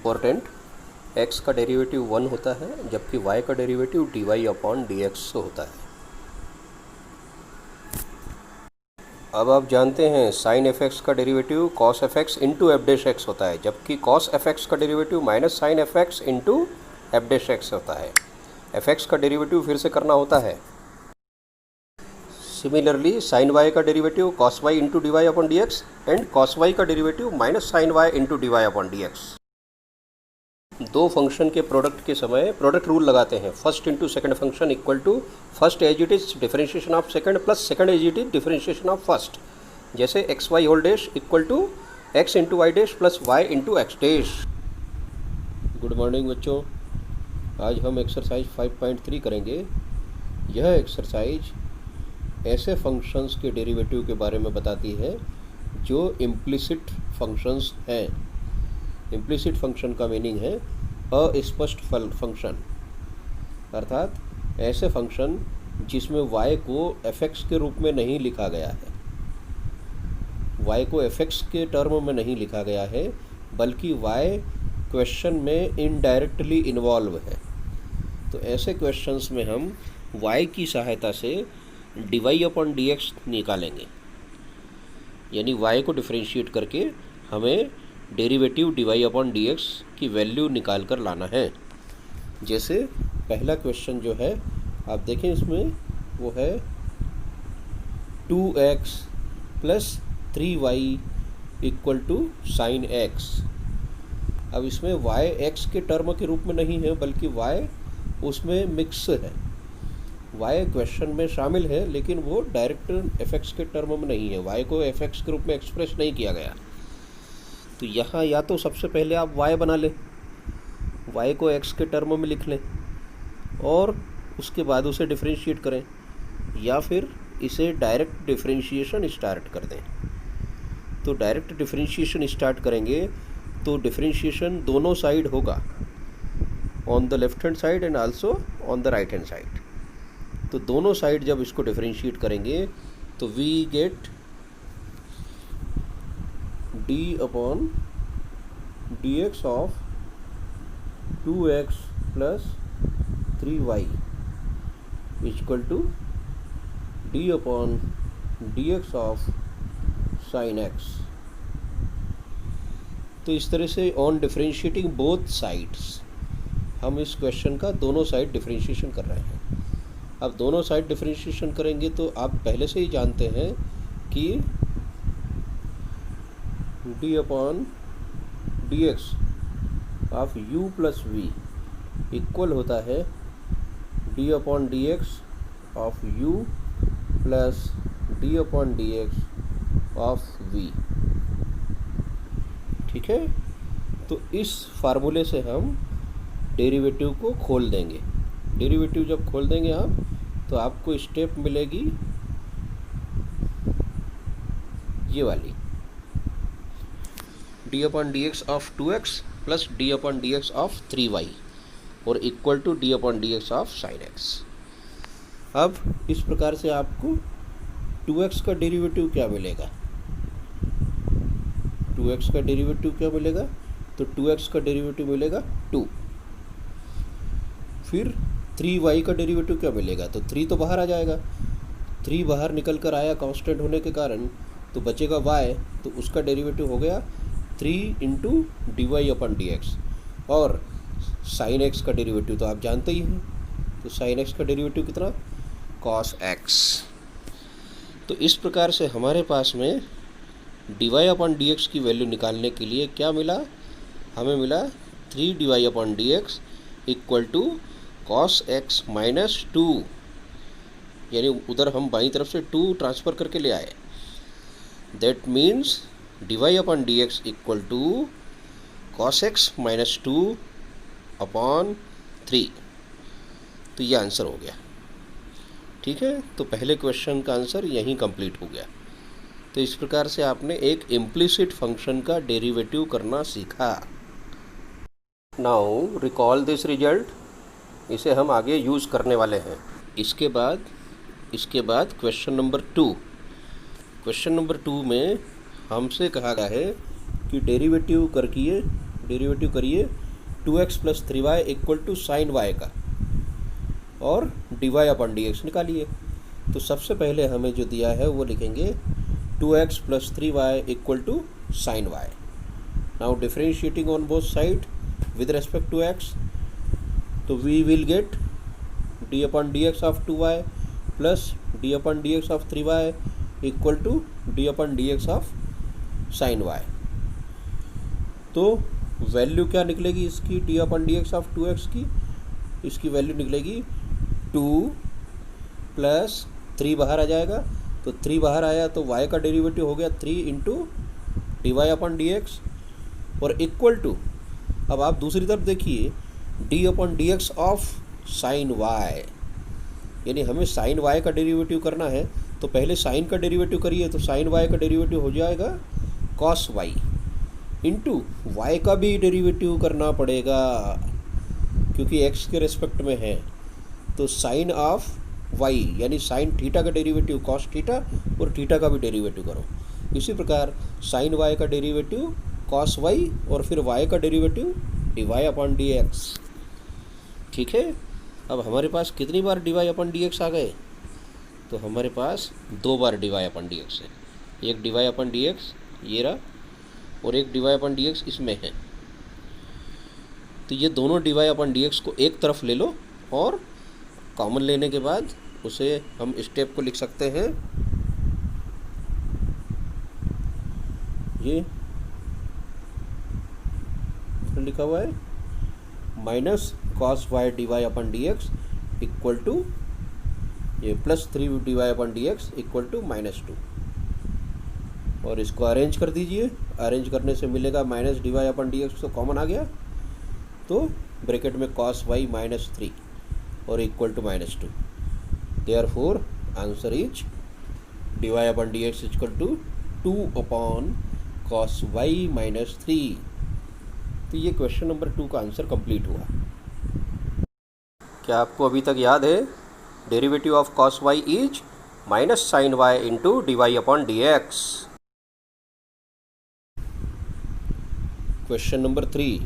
Important, x का derivative 1 होता है जबकि y का डेरिवेटिव dy/dx होता है। अब आप जानते हैं sin fx का derivative cos fx into f' होता है, जबकि cos fx का derivative minus sin fx into f' होता है। fx का डेरिवेटिव फिर से करना होता है। सिमिलरली sin y का derivative cos y into dy/dx and cos y का derivative minus sin y into dy/dx। दो फंक्शन के प्रोडक्ट के समय प्रोडक्ट रूल लगाते हैं। First into second function equal to first as it is differentiation of second plus second as it is differentiation of first. जैसे x y whole dash equal to x into y dash plus y into x dash. Good morning बच्चों, आज हम exercise 5.3 करेंगे। यह exercise ऐसे functions के derivative के बारे में बताती है जो इम्प्लिसिट फंक्शंस हैं। इम्प्लिसिट फंक्शन का मीनिंग है अस्पष्ट फंक्शन, अर्थात ऐसे फंक्शन जिसमें y को fx के रूप में नहीं लिखा गया है, y को fx के टर्म में नहीं लिखा गया है, बल्कि y क्वेश्चन में इनडायरेक्टली इन्वॉल्व है। तो ऐसे क्वेश्चंस में हम y की सहायता से dy/dx निकालेंगे, यानी y को डिफरेंशिएट करके हमें डेरिवेटिव dy/dx की वैल्यू निकाल कर लाना है। जैसे पहला क्वेश्चन जो है आप देखें, इसमें वो है 2x plus 3y equal to sine x। अब इसमें y x के टर्म के रूप में नहीं है, बल्कि y उसमें मिक्स है। y क्वेश्चन में शामिल है लेकिन वो डायरेक्ट fx के टर्म में नहीं है, y को fx के रूप में एक्सप्रेस नहीं किया गया। तो यहाँ या तो सबसे पहले आप y बना लें, y को x के टर्म में लिख लें और उसके बाद उसे डिफरेंशिएट करें, या फिर इसे डायरेक्ट डिफरेंशिएशन स्टार्ट कर दें। तो डायरेक्ट डिफरेंशिएशन स्टार्ट करेंगे तो डिफरेंशिएशन दोनों साइड होगा, on the left hand side and also on the right hand side. तो दोनों साइड जब इसको डिफरेंशिएट करेंगे तो we get d/dx of 2x plus 3y equal to d/dx of sin x। तो इस तरह से ऑन डिफरेंशिएटिंग बोथ साइड्स हम इस क्वेश्चन का दोनों साइड डिफरेंशिएशन कर रहे हैं। अब दोनों साइड डिफरेंशिएशन करेंगे तो आप पहले से ही जानते हैं कि d/dx of u plus v equal होता है d/dx of u plus d/dx of v। ठीक है, तो इस फार्मूले से हम डेरिवेटिव को खोल देंगे। डेरिवेटिव जब खोल देंगे आप तो आपको स्टेप मिलेगी ये वाली, d/dx of 2x plus d/dx of 3y और equal to d/dx of sin x। अब इस प्रकार से आपको 2x का डेरिवेटिव क्या मिलेगा, 2x का डेरिवेटिव क्या मिलेगा, तो 2x का डेरिवेटिव मिलेगा 2। फिर 3y का डेरिवेटिव क्या मिलेगा, तो 3 तो बाहर आ जाएगा, 3 बाहर निकल कर आया कांस्टेंट होने के कारण, तो बचेगा y, तो उसका डेरिवेटिव हो गया 3 इंटू dy/dx। और sin x का डेरिवेटिव तो आप जानते ही हैं, तो sin x का डेरिवेटिव कितना, cos x। तो इस प्रकार से हमारे पास में dy/dx की वैल्यू निकालने के लिए क्या मिला, हमें मिला 3 dy/dx equal to cos x minus 2, यानी उधर हम बाईं तरफ से 2 ट्रांसफ़र करके ले आए। That means dy/dx equal to cos x minus 2 upon 3। तो ये आंसर हो गया। ठीक है, तो पहले क्वेश्चन का आंसर यहीं कंप्लीट हो गया। तो इस प्रकार से आपने एक इम्प्लिसिट फंक्शन का डेरिवेटिव करना सीखा। नाउ रिकॉल दिस रिजल्ट, इसे हम आगे यूज़ करने वाले हैं। इसके बाद क्वेश्चन नंबर 2। क्वेश्चन नंबर 2 में हमसे कहा गया है कि डेरिवेटिव करके डेरिवेटिव करिए 2x plus 3y equal to sine y का और dy अपन dx निकालिए। तो सबसे पहले हमें जो दिया है वो लिखेंगे 2x plus 3y equal to sine y. Now differentiating on both side with respect to x, तो we will get d upon dx of 2y plus d upon dx of 3y equal to d upon dx of sine y। तो value क्या निकलेगी इसकी D upon dx of 2x की, इसकी value निकलेगी 2 plus 3 बाहर आ जाएगा, तो 3 बाहर आया तो y का डेरिवेटिव हो गया 3 into d y upon d x और इक्वल टू, अब आप दूसरी तरफ देखिए d upon d x of sine y, यानी हमें साइन वाई का डेरिवेटिव करना है। तो पहले साइन का डेरिवेटिव करिए, तो साइन वाई का डेरिवेटिव हो जाएगा कॉस वाई इंटू वाई का भी डेरिवेटिव करना पड़ेगा क्योंकि एक्स के रेस्पेक्ट में है। तो साइन ऑफ वाई यानी साइन थीटा का डेरिवेटिव कॉस थीटा और थीटा का भी डेरिवेटिव करो। इसी प्रकार साइन वाई का डेरिवेटिव कॉस वाई और फिर वाई का derivative d y upon d x. ठीक है, अब हमारे पास कितनी बार d y upon d x आ गए, तो हमारे पास 2 बार d y upon d x है। एक d y upon d x ये रहा और एक d y upon d x इसमें है। तो ये दोनों d y upon d x को एक तरफ ले लो और कॉमन लेने के बाद उसे हम स्टेप को लिख सकते हैं, ये लिखा हुआ है minus cos y d y upon d x equal to ये plus 3 d y upon d x equal to -2 और इसको अरेंज कर दीजिए। अरेंज करने से मिलेगा minus d y upon d x तो कॉमन आ गया, तो ब्रैकेट में कॉस वाई -3 और equal to -2। Therefore answer is d y upon d x equal to 2 upon cos y -3। तो ये क्वेश्चन नंबर 2 का आंसर कंप्लीट हुआ। क्या आपको अभी तक याद है derivative of cos y is minus sine y into d y upon d x. Question number 3,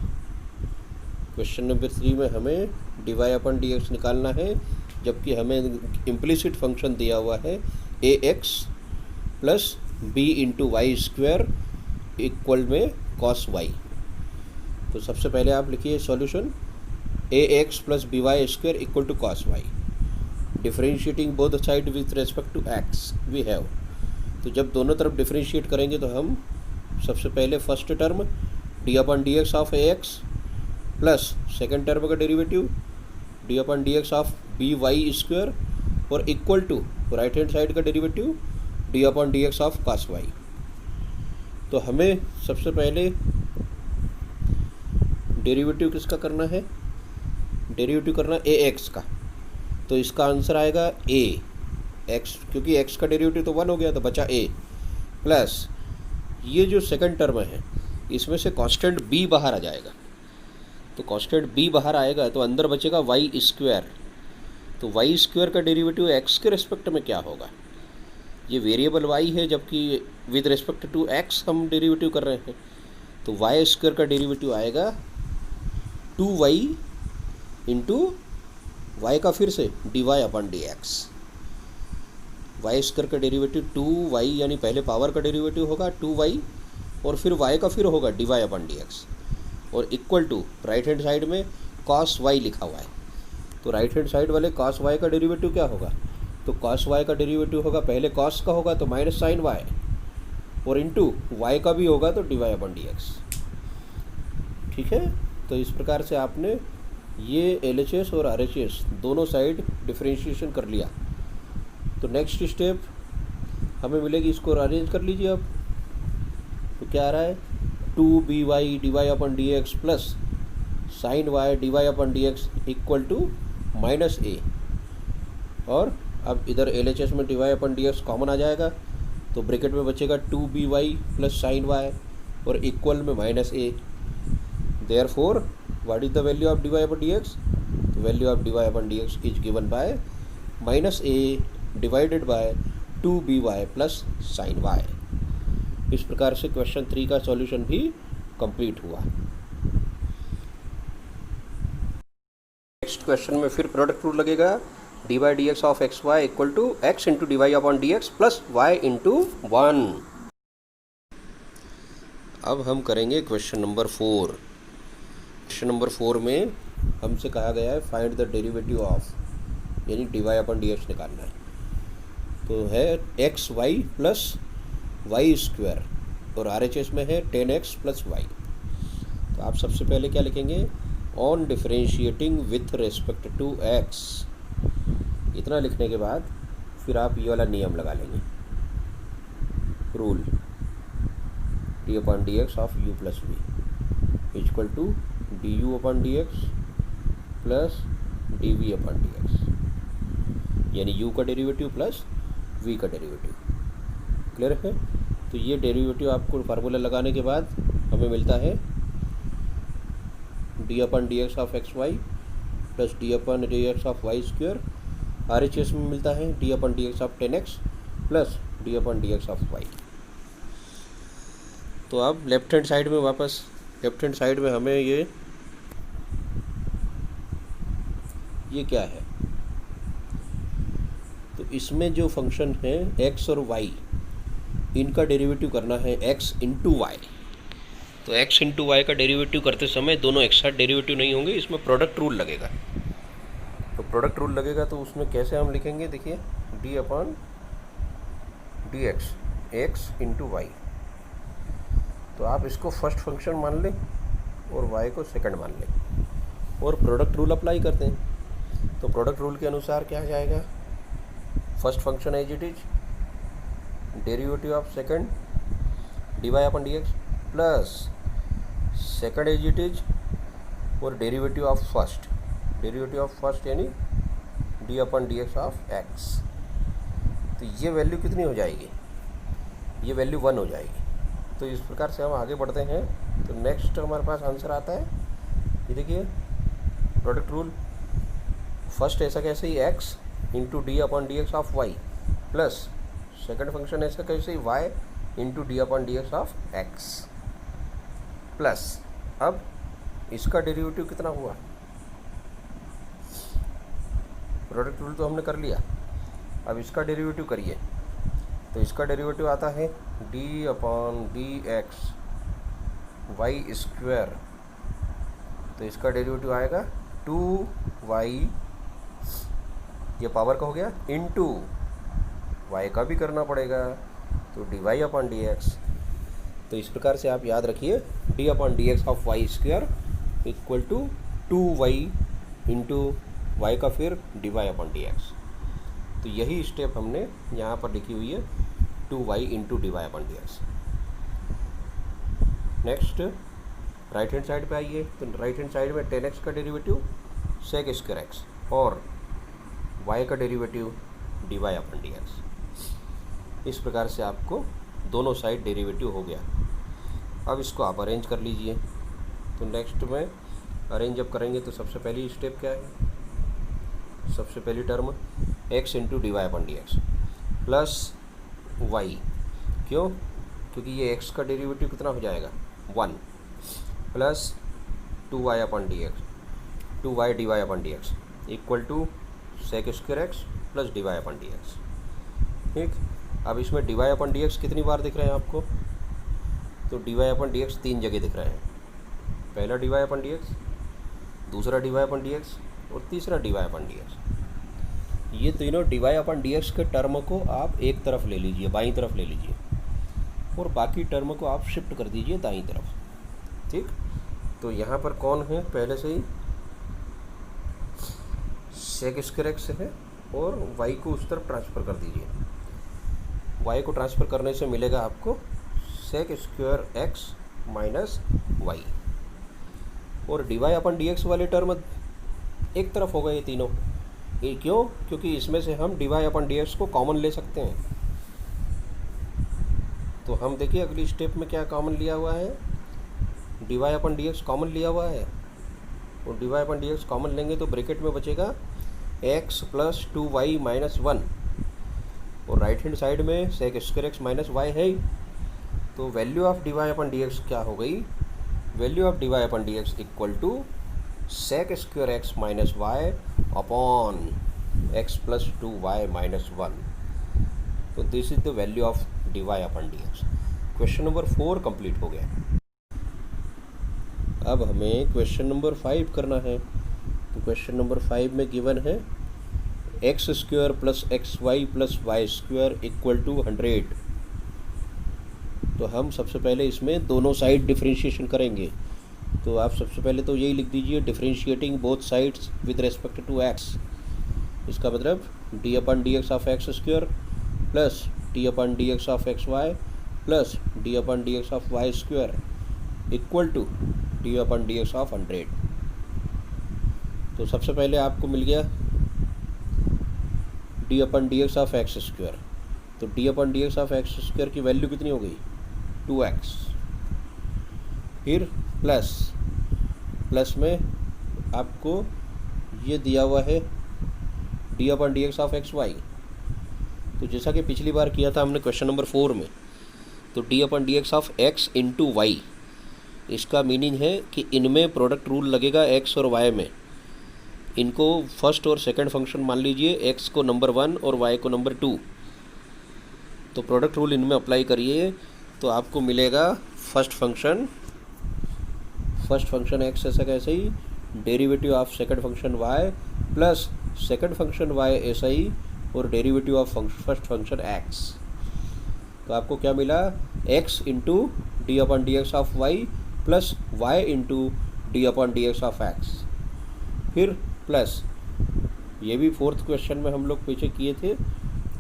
question number 3 में हमें d y upon d x निकालना है, जबकि हमें इम्प्लिसिट फंक्शन दिया हुआ है a x plus b into y square equal में कॉस वाई। तो सबसे पहले आप लिखिए solution a x plus b y square equal to cos y, differentiating both side with respect to x we have. तो जब दोनों तरफ डिफरेंशिएट करेंगे तो हम सबसे पहले first term d upon d x of a x plus second term का derivative d upon d x of b y square और equal to right hand side का derivative d upon d x of cos y. तो हमें सबसे पहले derivative किसका करना है, डेरिवेटिव करना ए एक्स का। तो इसका आंसर आएगा ए एक्स, क्योंकि एक्स का डेरिवेटिव तो 1 हो गया तो बचा ए प्लस ये जो सेकंड टर्म है इसमें से कांस्टेंट बी बाहर आ जाएगा। तो कांस्टेंट बी बाहर आएगा तो अंदर बचेगा वाई स्क्वायर। तो वाई स्क्वायर का डेरिवेटिव एक्स के रेस्पेक्ट में क्या होगा, ये वेरिएबल वाई है जबकि विद रेस्पेक्ट टू एक्स हम डेरिवेटिव कर रहे हैं। तो वाई स्क्वायर का डेरिवेटिव आएगा 2y इंटू वाई का फिर से d y upon d x. Y square का डेरिवेटिव 2y यानी पहले पावर का डेरिवेटिव होगा 2y और फिर y का फिर होगा d y upon d x और equal to right hand side में कॉस y लिखा हुआ है। तो राइट हैंड साइड वाले कॉस y का डेरिवेटिव क्या होगा, तो कॉस y का डेरिवेटिव होगा पहले कॉस का होगा तो माइनस साइन y और इंटू y का भी होगा तो d y upon d x. ठीक है, तो इस प्रकार से आपने ये LHS और RHS दोनों साइड डिफरेंशिएशन कर लिया। तो नेक्स्ट स्टेप हमें मिलेगी, इसको अरेंज कर लीजिए अब। तो क्या आ रहा है 2by dy upon d x plus sine y d y upon d x equal to -a और अब इधर LHS में dy upon d x common आ जाएगा तो ब्रैकेट में बचेगा 2by प्लस साइन वाई और इक्वल में -a। Therefore, what is the value of dy upon dx? The value of dy upon dx is given by -a divided by 2by plus sin y। इस प्रकार से question 3 का solution भी complete हुआ। Next question में फिर product rule लगेगा, d by d x of x y equal to x into d y upon d x plus y into 1। अब हम करेंगे क्वेश्चन नंबर 4। क्वेश्चन नंबर 4 में हमसे कहा गया है फाइंड द डेरिवेटिव ऑफ, यानी d y upon d x निकालना है। तो है x y plus y square और आर एच एस में है 10x प्लस वाई। तो आप सबसे पहले क्या लिखेंगे, on differentiating with respect to x. इतना लिखने के बाद फिर आप ये वाला नियम लगा लेंगे, rule d upon d x of u plus v equal to d u upon d x plus d v upon d x, यानी यू का डेरिवेटिव प्लस वी का डेरिवेटिव। क्लियर है? तो ये डेरिवेटिव आपको फार्मूला लगाने के बाद हमें मिलता है d upon d x of x y plus d upon d x of y square. R H S में मिलता है d upon d x of 10x plus d upon d x of y. तो अब left hand side में वापस, left hand side में हमें ये क्या है, तो इसमें जो फंक्शन है x और y, इनका डेरिवेटिव करना है x इंटू वाई। तो x इंटू वाई का डेरिवेटिव करते समय दोनों एक साथ डेरिवेटिव नहीं होंगे, इसमें प्रोडक्ट रूल लगेगा। तो प्रोडक्ट रूल लगेगा तो उसमें कैसे हम लिखेंगे, देखिए d upon d x, x into y. तो आप इसको फर्स्ट फंक्शन मान लें और y को सेकंड मान लें और प्रोडक्ट रूल अप्लाई करते हैं। तो प्रोडक्ट रूल के अनुसार क्या जाएगा, first function as it is derivative of second d y upon d x plus second as it is और डेरिवेटिव ऑफ फर्स्ट यानी d upon d x of x. तो ये वैल्यू कितनी हो जाएगी, ये वैल्यू 1 हो जाएगी। तो इस प्रकार से हम आगे बढ़ते हैं। तो नेक्स्ट हमारे पास आंसर आता है, ये देखिए प्रोडक्ट रूल, फर्स्ट ऐसा कैसे ही x into d upon d x of y plus second function ऐसा कैसे ही y into d upon d x of x plus, अब इसका डेरिवेटिव कितना हुआ, प्रोडक्ट रूल तो हमने कर लिया, अब इसका डेरिवेटिव करिए। तो इसका डेरिवेटिव आता है d upon d x y square. तो इसका डेरिवेटिव आएगा 2y, ये पावर का हो गया, इंटू वाई का भी करना पड़ेगा तो d y upon d x. तो इस प्रकार से आप याद रखिए d upon d x of y square equal to 2y into y का फिर d y upon d x. तो यही स्टेप हमने यहाँ पर लिखी हुई है 2y into d y upon d x. Next right hand side पे आइए। तो राइट हैंड साइड में 10x का डेरिवेटिव सेक स्क्वायर एक्स और y का derivative d y upon d x. इस प्रकार से आपको दोनों साइड डेरिवेटिव हो गया। अब इसको आप अरेंज कर लीजिए। तो नेक्स्ट में अरेंज जब करेंगे तो सबसे पहली स्टेप क्या है, सबसे पहली term x into d y upon d x plus y, क्यों, क्योंकि ये x का डेरिवेटिव कितना हो जाएगा 1 plus 2y upon d x, 2y d y upon d x equal to sec square x plus d y upon d x. ठीक, अब इसमें d y upon d x कितनी बार दिख रहे हैं आपको, तो d y upon d x 3 जगह दिख रहे हैं। पहला d y upon d x, दूसरा d y upon d x और तीसरा d y upon d x. ये तीनों d y upon d x के टर्म को आप एक तरफ ले लीजिए, बाईं तरफ ले लीजिए और बाकी टर्म को आप शिफ्ट कर दीजिए दाईं तरफ। ठीक, तो यहाँ पर कौन है, पहले से ही सेक स्क्वायर एक्स है और y को उस तरफ ट्रांसफ़र कर दीजिए। y को ट्रांसफ़र करने से मिलेगा आपको sec square x minus y और d y upon d x वाले टर्म एक तरफ हो गए ये तीनों। ये क्यों, क्योंकि इसमें से हम d y upon d x को कॉमन ले सकते हैं। तो हम देखिए अगली स्टेप में क्या कॉमन लिया हुआ है, d y upon d x common लिया हुआ है और d y upon d x common लेंगे तो ब्रैकेट में बचेगा x प्लस 2y माइनस 1 और राइट हैंड साइड में sec square x minus y है। तो value of d y upon d x क्या हो गई, value of d y upon d x equal to sec square x minus y upon x plus 2y minus 1। तो this is the value of dy upon dx। Question number 4 complete हो गया। अब हमें question number 5 करना है। तो question number 5 में given है x square plus x y plus y square equal to 100। तो हम सबसे पहले इसमें दोनों साइड डिफरेंशिएशन करेंगे। तो आप सबसे पहले तो यही लिख दीजिए, differentiating both sides with respect to x. इसका मतलब d upon d x of x square plus d upon d x of x y plus d upon d x of y square equal to d upon d x of 100। तो सबसे पहले आपको मिल गया d upon d x of x square. तो d upon d x of x square की value कितनी हो गई 2x। फिर प्लस में आपको ये दिया हुआ है d upon d x of x y. तो जैसा कि पिछली बार किया था हमने क्वेश्चन नंबर 4 में, तो d upon d x of x into y, इसका मीनिंग है कि इनमें प्रोडक्ट रूल लगेगा एक्स और वाई में। इनको फर्स्ट और सेकंड फंक्शन मान लीजिए, एक्स को नंबर 1 और वाई को नंबर 2। तो प्रोडक्ट रूल इनमें अप्लाई करिए तो आपको मिलेगा फर्स्ट फंक्शन एक्स ऐसा कैसे ही, derivative of second function y plus second function y ऐसा ही, और derivative of first function x. तो आपको क्या मिला, x into d upon d x of y plus y into d upon d x of x. फिर plus ये भी फोर्थ क्वेश्चन में हम लोग पीछे किए थे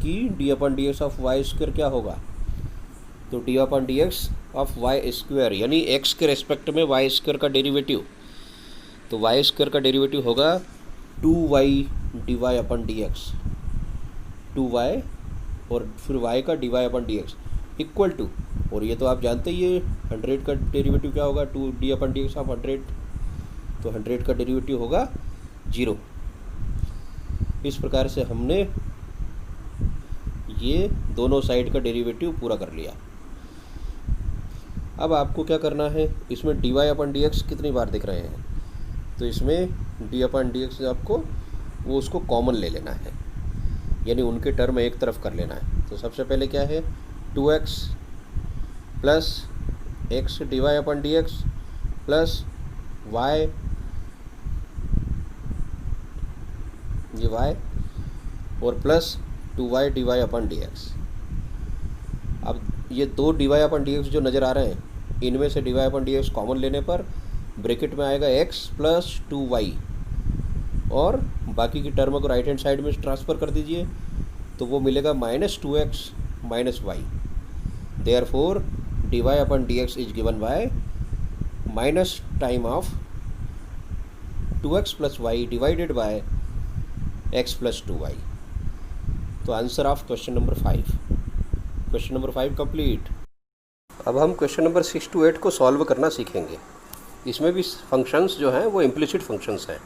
कि d upon d x of y square क्या होगा। तो d upon d x of y square यानी एक्स के रेस्पेक्ट में वाई स्क्वायर का डेरिवेटिव। तो वाई स्क्वायर का डेरिवेटिव होगा 2y d y upon d x, 2y और फिर y का d y upon d x equal to, और ये तो आप जानते ही है 100 का डेरिवेटिव क्या होगा 2 D upon d x of 100। तो 100 का डेरिवेटिव होगा 0। इस प्रकार से हमने ये दोनों साइड का डेरिवेटिव पूरा कर लिया। अब आपको क्या करना है, इसमें d y upon d x कितनी बार दिख रहे हैं, तो इसमें डी अपन डी एक्स आपको वो उसको कॉमन ले लेना है, यानी उनके टर्म एक तरफ कर लेना है। तो सबसे पहले क्या है 2x plus x d y upon d x plus y, ये y और plus 2y d y upon d x. अब ये दो d y upon d x जो नज़र आ रहे हैं, इनमें से d y upon d x common लेने पर ब्रैकेट में आएगा x प्लस 2y, और बाकी की टर्म को राइट हैंड साइड में ट्रांसफ़र कर दीजिए तो वो मिलेगा minus 2x minus y. Therefore d y upon d x is given by minus time of 2x plus y divided by x plus 2y। तो answer of question number 5। Question number 5 complete. अब हम question number 6 to 8 को solve करना सीखेंगे। इसमें भी functions जो हैं वो इम्प्लिसिट फंक्शंस हैं।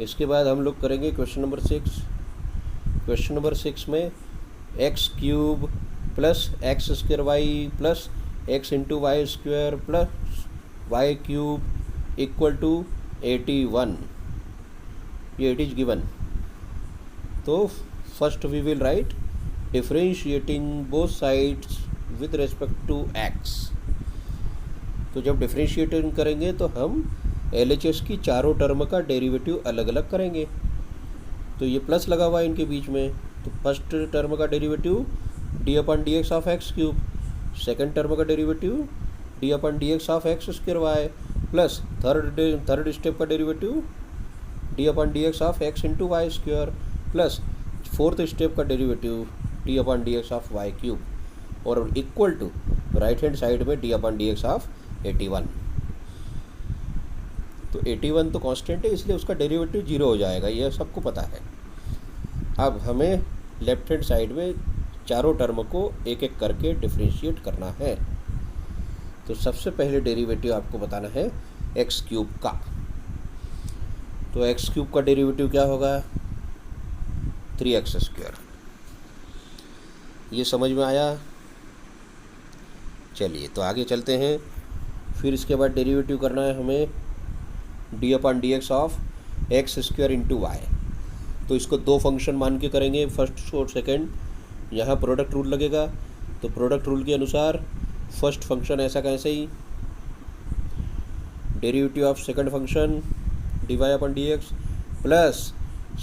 इसके बाद हम लोग करेंगे क्वेश्चन नंबर 6। क्वेश्चन नंबर 6 में x cube plus x square y plus x into y square plus y cube equal to 81, ये इट इज गिवन। तो first we will write differentiating both sides with respect to x. तो जब differentiating करेंगे तो हम LHS की चारों term का डेरिवेटिव अलग अलग करेंगे। तो ये प्लस लगा हुआ है इनके बीच में, तो फर्स्ट टर्म का derivative d upon d x of x cube, second term का derivative d upon d x of x square y plus third step का derivative d upon d x of x into y square plus fourth step का derivative d upon d x of y cube, और equal to right hand side में d upon d x of 81। तो 81 तो constant है, इसलिए उसका derivative 0 हो जाएगा, यह सबको पता है। अब हमें लेफ्ट हैंड साइड में चारों टर्म को एक एक करके डिफरेंशिएट करना है। तो सबसे पहले डेरिवेटिव आपको बताना है एक्स क्यूब का। तो एक्स क्यूब का डेरिवेटिव क्या होगा 3x स्क्वायर। ये समझ में आया? चलिए तो आगे चलते हैं। फिर इसके बाद डेरिवेटिव करना है हमें d upon d x of x square into y. तो इसको दो फंक्शन मान के करेंगे, फर्स्ट और सेकंड। यहाँ प्रोडक्ट रूल लगेगा, तो प्रोडक्ट रूल के अनुसार फर्स्ट फंक्शन ऐसा कैसे ही derivative of second function d y upon d x plus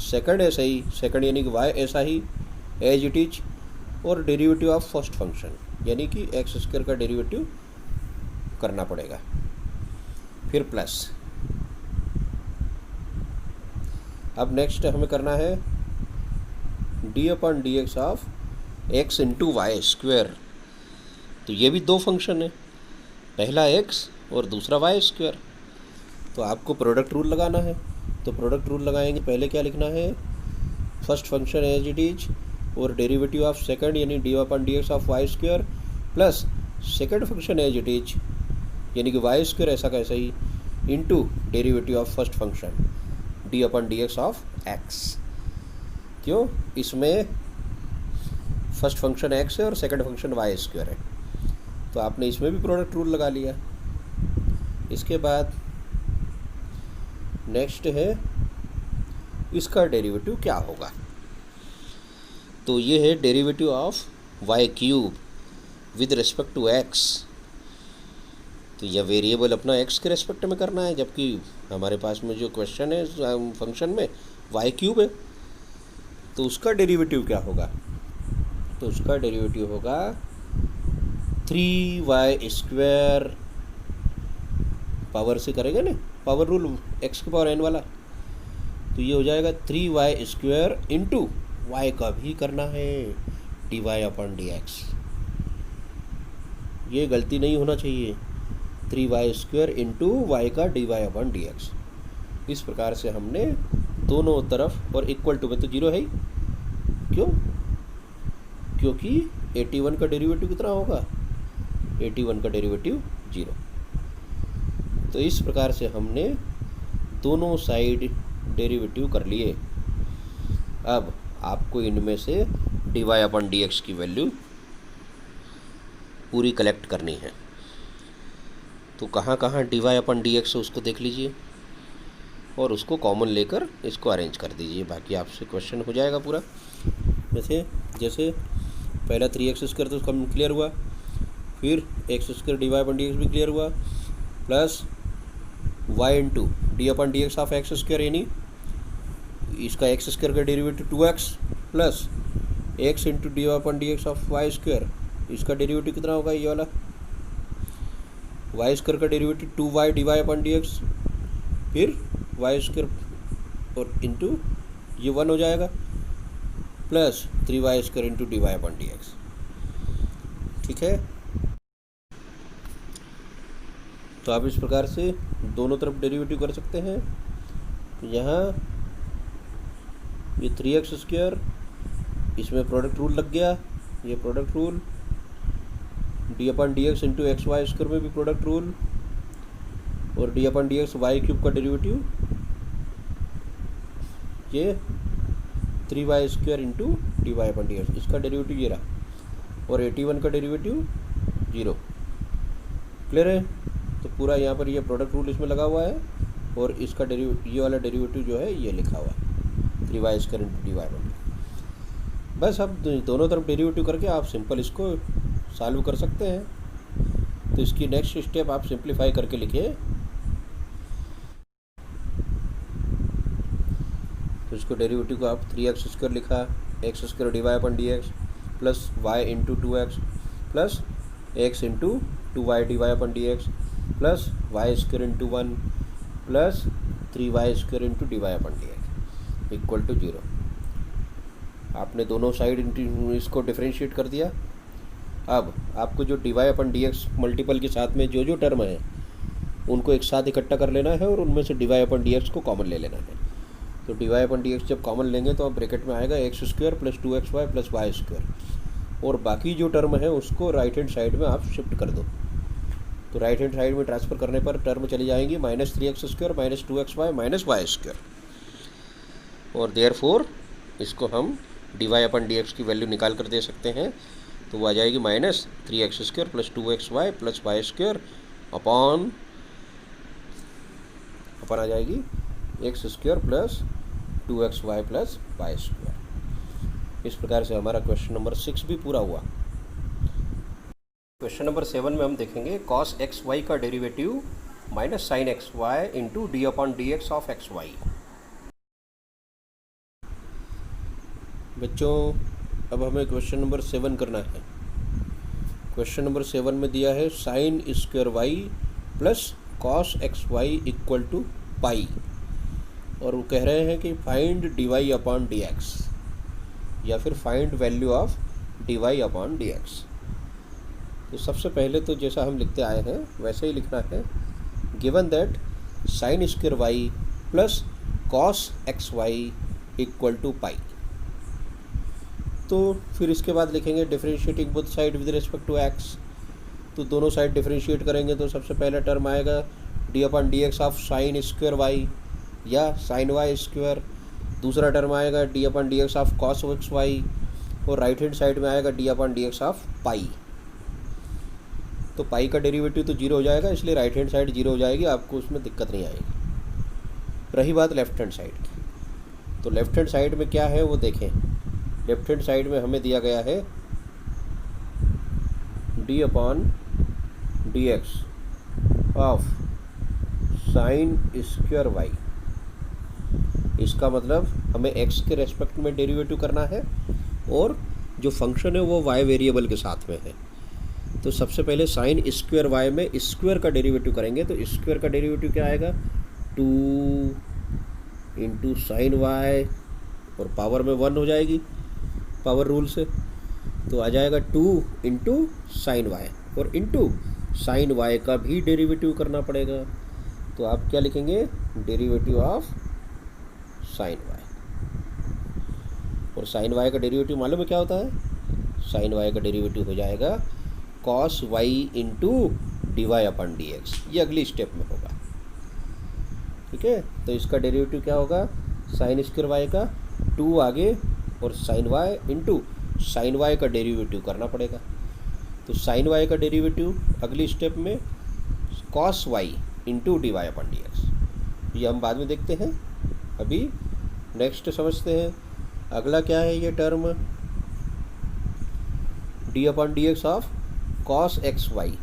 second ऐसा ही, सेकंड यानी कि वाई ऐसा ही एज इट इज, और डेरिवेटिव ऑफ फर्स्ट फंक्शन यानी कि एक्स स्क्वायर का डेरिवेटिव करना पड़ेगा, फिर प्लस। अब नेक्स्ट हमें करना है d upon d x of x into y square. तो ये भी दो फंक्शन है, पहला एक्स और दूसरा वाई स्क्वायर। तो आपको प्रोडक्ट रूल लगाना है, तो प्रोडक्ट रूल लगाएंगे। पहले क्या लिखना है, first function as it is और डेरिवेटिव ऑफ सेकंड यानी d upon d x of y square plus second function as it is यानी कि वाई स्क्वायर ऐसा कैसा ही into derivative of first function d upon d x of x. क्यों, इसमें first function x है और सेकंड फंक्शन वाई स्क्वायर है, तो आपने इसमें भी प्रोडक्ट रूल लगा लिया। इसके बाद नेक्स्ट है इसका डेरिवेटिव क्या होगा। तो ये है derivative of y cube with respect to x. तो यह वेरिएबल अपना एक्स के रिस्पेक्ट में करना है, जबकि हमारे पास में जो क्वेश्चन है फंक्शन में वाई क्यूब है। तो उसका डेरिवेटिव क्या होगा, तो उसका डेरिवेटिव होगा 3y स्क्वायर, पावर से करेंगे ना, पावर रूल x की पावर n वाला। तो ये हो जाएगा 3y स्क्वायर इंटू वाई का भी करना है d y upon d x. ये गलती नहीं होना चाहिए, 3y स्क्वायर इंटू वाई का d y upon d x. इस प्रकार से हमने दोनों तरफ, और इक्वल टू में तो जीरो है ही, क्यों, क्योंकि 81 का डेरिवेटिव कितना होगा, 81 का डेरिवेटिव 0। तो इस प्रकार से हमने दोनों साइड डेरिवेटिव कर लिए। अब आपको इनमें से d y upon d x की वैल्यू पूरी कलेक्ट करनी है। तो कहाँ कहाँ d y upon d x है उसको देख लीजिए और उसको कॉमन लेकर इसको अरेंज कर दीजिए, बाकी आपसे क्वेश्चन हो जाएगा पूरा। जैसे पहला 3x स्क्वायर तो उसका क्लियर हुआ, फिर x square d y upon d x भी क्लियर हुआ, plus y into d upon d x of x square यानी इसका एक्स स्क्वायर का derivative 2x plus x into d upon d x of y square, इसका derivative कितना होगा, ये वाला वाई स्क्वायर का derivative 2y d y upon d x, फिर वाई स्क्वायर और इंटू ये 1 हो जाएगा, plus 3y square into d y upon d x. ठीक है, तो आप इस प्रकार से दोनों तरफ डेरिवेटिव कर सकते हैं। यहाँ ये 3x स्क्वायर, इसमें प्रोडक्ट रूल लग गया, ये product rule, d upon d x into x y square में भी प्रोडक्ट रूल, और d upon d x y cube का डेरिवेटिव ये 3y square into d y upon d x, इसका डेरिवेटिव ये रहा, और 81 का डेरिवेटिव 0। क्लियर है, तो पूरा यहाँ पर ये प्रोडक्ट रूल इसमें लगा हुआ है, और इसका ये वाला डेरिवेटिव जो है ये लिखा हुआ है 3y square into d y upon d. बस अब दोनों तरफ डेरिवेटिव करके आप सिंपल इसको सॉल्व कर सकते हैं। तो इसकी नेक्स्ट स्टेप आप सिंप्लीफाई करके लिखिए। तो इसको डेरिवेटिव को आप 3x स्क्वायर लिखा, x square d y upon d x plus y into 2x plus x into 2y d y upon d x plus y square into 1 plus 3y square into d y upon d x equal to 0। आपने दोनों side इसको differentiate कर दिया। अब आपको जो d y upon d x multiple के साथ में जो जो टर्म है उनको एक साथ इकट्ठा कर लेना है, और उनमें से d y upon d x को कॉमन ले लेना है। तो d y upon d x जब कॉमन लेंगे तो अब ब्रैकेट में आएगा x square plus 2xy plus y square, और बाकी जो टर्म है उसको राइट हैंड साइड में आप शिफ्ट कर दो। तो राइट हैंड साइड में ट्रांसफर करने पर टर्म चली जाएंगी -3x square minus 2xy minus y square, और देयरफॉर इसको हम d y upon d x की वैल्यू निकाल कर दे सकते हैं। तो वो आ जाएगी -3x square plus 2xy plus y square upon आ जाएगी x square plus 2xy plus y square. इस प्रकार से हमारा क्वेश्चन नंबर 6 भी पूरा हुआ। क्वेश्चन नंबर 7 में हम देखेंगे cos xy का derivative minus sine x y into d upon d x of x y. बच्चों अब हमें क्वेश्चन नंबर 7 करना है। क्वेश्चन नंबर 7 में दिया है sine square y plus cos x y equal to pi, और वो कह रहे हैं कि find d y upon d x, या फिर find value of d y upon d x. तो सबसे पहले तो जैसा हम लिखते आए हैं वैसे ही लिखना है, given that sine square y plus cos x y equal to pi. तो फिर इसके बाद लिखेंगे differentiating both side with respect to x. तो दोनों साइड डिफरेंशिएट करेंगे तो सबसे पहला टर्म आएगा d upon d x of sine square y या साइन वाई स्क्वायर। दूसरा टर्म आएगा d upon d x of cos x y, और राइट हैंड साइड में आएगा d upon d x of pi. तो पाई का derivative तो zero हो जाएगा, इसलिए राइट हैंड साइड जीरो हो जाएगी, आपको उसमें दिक्कत नहीं आएगी। रही बात लेफ्ट हैंड साइड की, तो लेफ्ट हैंड साइड में क्या है वो देखें। लेफ्ट हैंड साइड में हमें दिया गया है d upon d x of sine square y. इसका मतलब हमें एक्स के रेस्पेक्ट में डेरिवेटिव करना है, और जो फंक्शन है वो वाई वेरिएबल के साथ में है। तो सबसे पहले साइन स्क्वायर वाई में स्क्वायर का डेरिवेटिव करेंगे, तो स्क्वायर का डेरिवेटिव क्या आएगा 2 इंटू साइन वाई, और पावर में 1 हो जाएगी पावर रूल से, तो आ जाएगा 2 इंटू साइन वाई, और इंटू साइन वाई का भी डेरिवेटिव करना पड़ेगा। तो आप क्या लिखेंगे डेरिवेटिव ऑफ साइन वाई, और साइन वाई का डेरिवेटिव मालूम है क्या होता है, साइन वाई का डेरिवेटिव हो जाएगा cos y into d y upon d x. ये अगली स्टेप में होगा, ठीक है। तो इसका डेरिवेटिव क्या होगा, साइन स्क्वायर वाई का 2 आगे और sine y into sine y का डेरिवेटिव करना पड़ेगा। तो साइन वाई का डेरिवेटिव अगली स्टेप में cos y into d y upon d x, ये हम बाद में देखते हैं। अभी नेक्स्ट समझते हैं अगला क्या है ये term d upon d x of cos x y.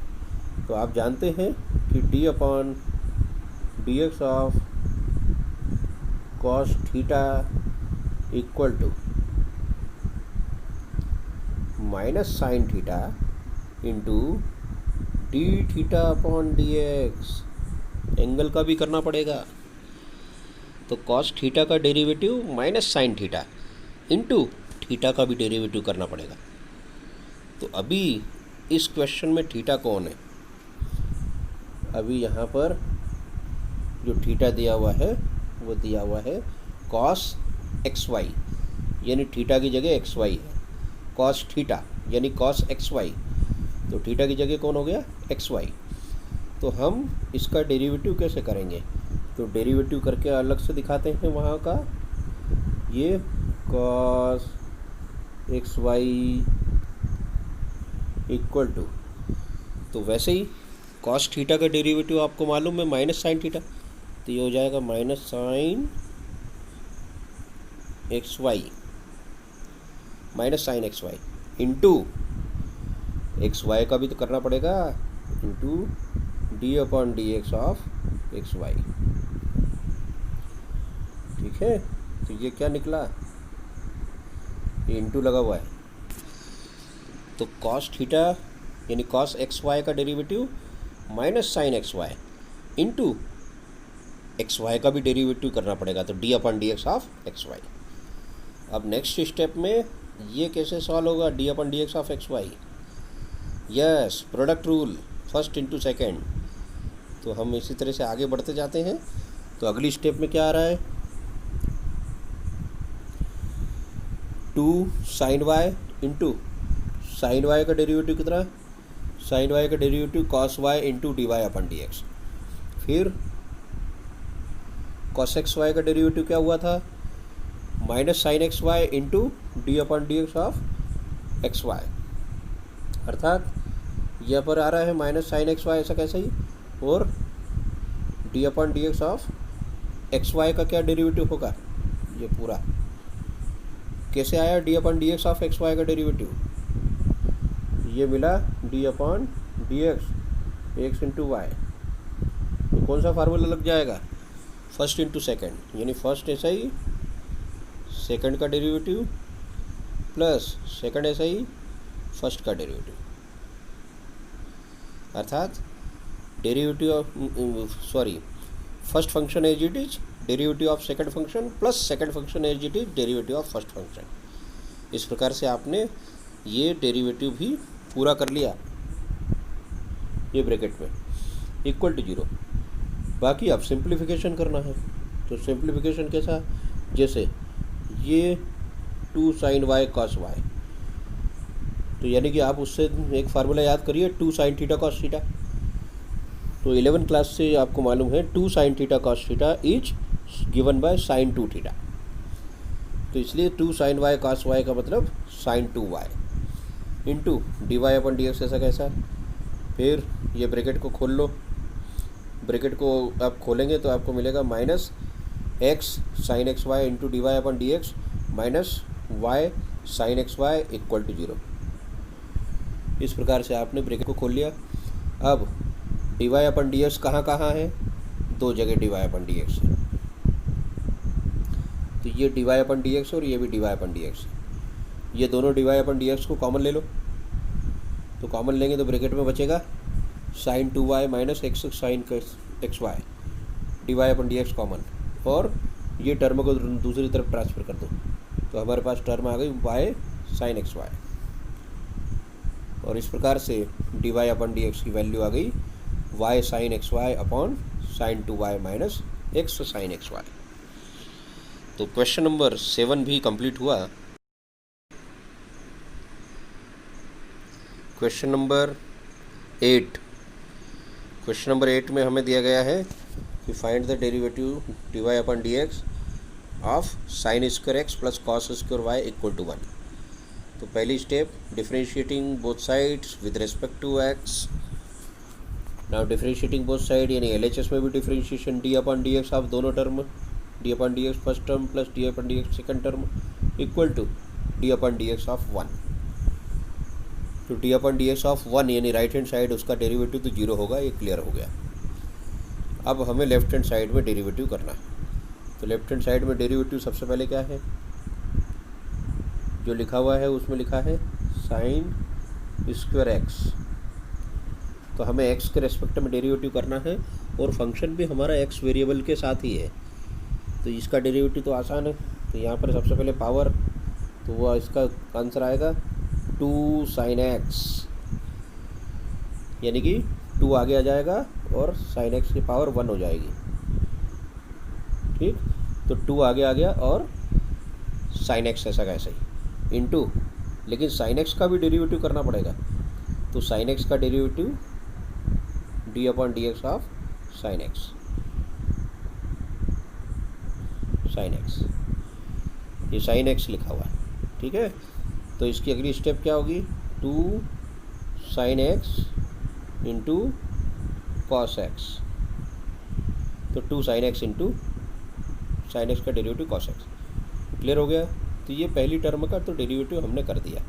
तो आप जानते हैं कि d upon d x of cos theta equal to minus sine theta into d theta upon d x. Angle का भी करना पड़ेगा, तो कॉस थीटा का derivative minus sine theta into theta का भी डेरिवेटिव करना पड़ेगा। तो अभी इस क्वेश्चन में थीटा कौन है, अभी यहाँ पर जो थीटा दिया हुआ है वो दिया हुआ है कॉस एक्स वाई, यानी थीटा की जगह एक्स वाई है। कॉस थीटा यानी कॉस एक्स वाई, तो थीटा की जगह कौन हो गया एक्स वाई। तो हम इसका डेरिवेटिव कैसे करेंगे, तो डेरिवेटिव करके अलग से दिखाते हैं वहाँ का, ये cos x y equal to, तो वैसे ही कॉस थीटा का डेरिवेटिव आपको मालूम है माइनस साइन थीटा, तो ये हो जाएगा minus sine x y minus sine x y into x y का भी तो करना पड़ेगा, into d upon d x of x y. ठीक है, तो ये क्या निकला, ये इंटू लगा हुआ है। तो कॉस थीटा यानी कॉस एक्स वाई का derivative minus sine x y into x y का भी डेरिवेटिव करना पड़ेगा, तो d upon d x of x y. अब नेक्स्ट स्टेप में ये कैसे सॉल्व होगा, d upon d x of x y, yes product rule first into second. तो हम इसी तरह से आगे बढ़ते जाते हैं। तो अगली स्टेप में क्या आ रहा है, 2 sine y into sine y का डेरिवेटिव कितना, साइन वाई का derivative cos y into d y upon d x. फिर कॉस एक्स वाई का डेरिवेटिव क्या हुआ था, minus sine x y into d upon d x of x y, अर्थात यहाँ पर आ रहा है माइनस साइन एक्स वाई, ऐसा कैसे ही और d upon d x of x y का क्या डेरिवेटिव होगा, ये पूरा कैसे आया d upon d x of x y का डेरिवेटिव, ये मिला d upon d x into y. तो कौन सा फार्मूला लग जाएगा, फर्स्ट इंटू सेकेंड, यानी फर्स्ट ऐसा ही सेकेंड का डेरिवेटिव प्लस सेकेंड ऐसा ही फर्स्ट का डेरिवेटिव, अर्थात derivative of first function as it is derivative of second function plus second function as it is derivative of first function. इस प्रकार से आपने ये डेरिवेटिव भी पूरा कर लिया, ये ब्रैकेट में इक्वल टू 0। बाकी अब सिंप्लीफिकेशन करना है, तो सिंप्लीफिकेशन कैसा, जैसे ये 2 sin y cos y, तो यानी कि आप उससे एक फार्मूला याद करिए 2 sin थीटा cos थीटा। तो 11 क्लास से आपको मालूम है 2 sin theta cos theta is given bye sin 2 theta. तो इसलिए 2 sin y cos y का मतलब sin 2y into d y upon d x, ऐसा कैसा। फिर ये ब्रैकेट को खोल लो, ब्रैकेट को आप खोलेंगे तो आपको मिलेगा minus x sine x y into d y upon d x minus y sine x y equal to 0। इस प्रकार से आपने ब्रैकेट को खोल लिया। अब d y upon d x कहाँ कहाँ है, दो जगह d y upon d x है, तो ये d y upon d x और ये भी d y upon d x है। ये दोनों d y upon d x को कॉमन ले लो, तो कॉमन लेंगे तो ब्रैकेट में बचेगा sine 2y minus x sine x y, d y upon d x common, और ये टर्म को दूसरी तरफ ट्रांसफ़र कर दो तो हमारे पास टर्म आ गई y साइन एक्स वाई। और इस प्रकार से d y upon d x की वैल्यू आ गई y sine x y upon sine 2y minus x sine x y. तो क्वेश्चन नंबर 7 भी कंप्लीट हुआ। क्वेश्चन नंबर 8, क्वेश्चन नंबर 8 में हमें दिया गया है कि find the derivative d y upon d x of sine square x plus cos square y equal to 1। तो पहली step differentiating both sides with respect to x. Now differentiating both side यानी LHS में भी differentiation d upon d x of दोनों term, d upon d x first term plus d upon d x second term equal to d upon d x of 1। तो d upon d x of 1 यानी right hand side उसका derivative तो 0 होगा, ये clear हो गया। अब हमें लेफ्ट हैंड साइड में डेरिवेटिव करना है। तो लेफ्ट हैंड साइड में डेरिवेटिव सबसे पहले क्या है, जो लिखा हुआ है उसमें लिखा है साइन स्क्वायर एक्स। तो हमें एक्स के रेस्पेक्ट में डेरिवेटिव करना है और फंक्शन भी हमारा एक्स वेरिएबल के साथ ही है, तो इसका डेरिवेटिव तो आसान है। तो यहाँ पर सबसे पहले पावर, तो वह इसका आंसर आएगा 2 sin x, यानी कि 2 आगे आ जाएगा और sin x की पावर 1 हो जाएगी। ठीक, तो 2 आगे आ गया और sin x ऐसा का ऐसा ही इंटू, लेकिन sin x का भी डेरिवेटिव करना पड़ेगा। तो sin x का derivative D upon d x of sin x, ये sin x लिखा हुआ है। ठीक है, तो इसकी अगली स्टेप क्या होगी, 2 sin x into cos x. तो 2 sin x into sine x का डेरिवेटिव कॉस एक्स। क्लियर हो गया। तो ये पहली टर्म का तो डेरिवेटिव हमने कर दिया।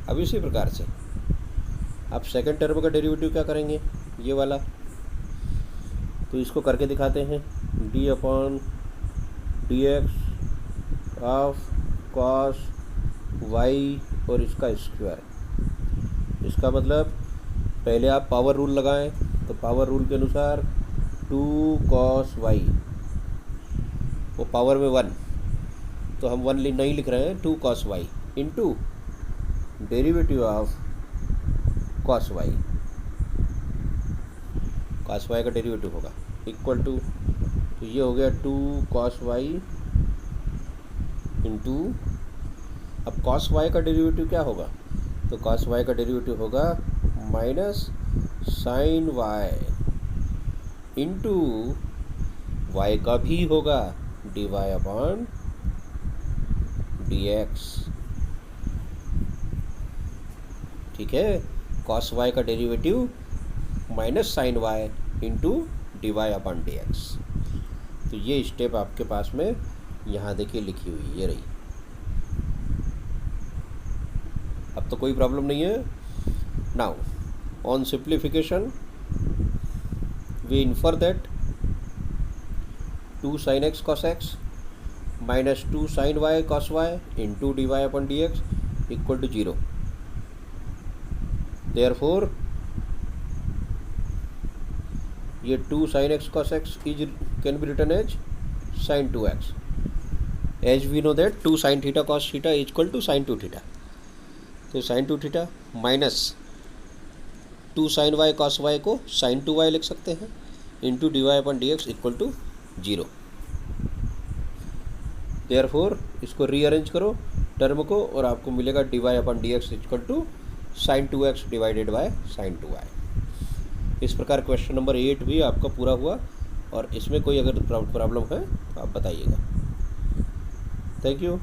अब इसी प्रकार से आप सेकंड टर्म का डेरिवेटिव क्या करेंगे, ये वाला, तो इसको करके दिखाते हैं। D upon d x of cos y और इसका स्क्वायर। इसका मतलब पहले आप पावर रूल लगाएं, तो पावर रूल के अनुसार 2 cos वाई, वो पावर में 1, तो हम 1 नहीं लिख रहे हैं, 2 cos y into derivative of cos y, cos y का डेरिवेटिव होगा इक्वल टू, तो ये हो गया 2 cos वाई इंटू, अब cos वाई का डेरिवेटिव क्या होगा, तो cos वाई का डेरिवेटिव होगा minus sine y into y का भी होगा d y upon d x. ठीक है, cos वाई का derivative minus sine y into d y upon d x. तो ये स्टेप आपके पास में यहाँ देखिए लिखी हुई ये रही। अब तो कोई प्रॉब्लम नहीं है। Now on simplification we infer that 2 sin x cos x minus 2 sin y cos y into dy upon dx equal to 0. Therefore ये 2 sin x cos x can be written as sin 2x. As we know that 2 sin theta cos theta is equal to sin 2 theta. तो sin 2 theta minus 2 sin y cos y को sin 2y लिख सकते हैं into dy upon dx equal to 0। Therefore इसको rearrange करो term को और आपको मिलेगा d y upon d x equal to sine 2x divided by sine 2y। इस प्रकार क्वेश्चन नंबर 8 भी आपका पूरा हुआ और इसमें कोई अगर प्रॉब्लम है तो आप बताइएगा। Thank you.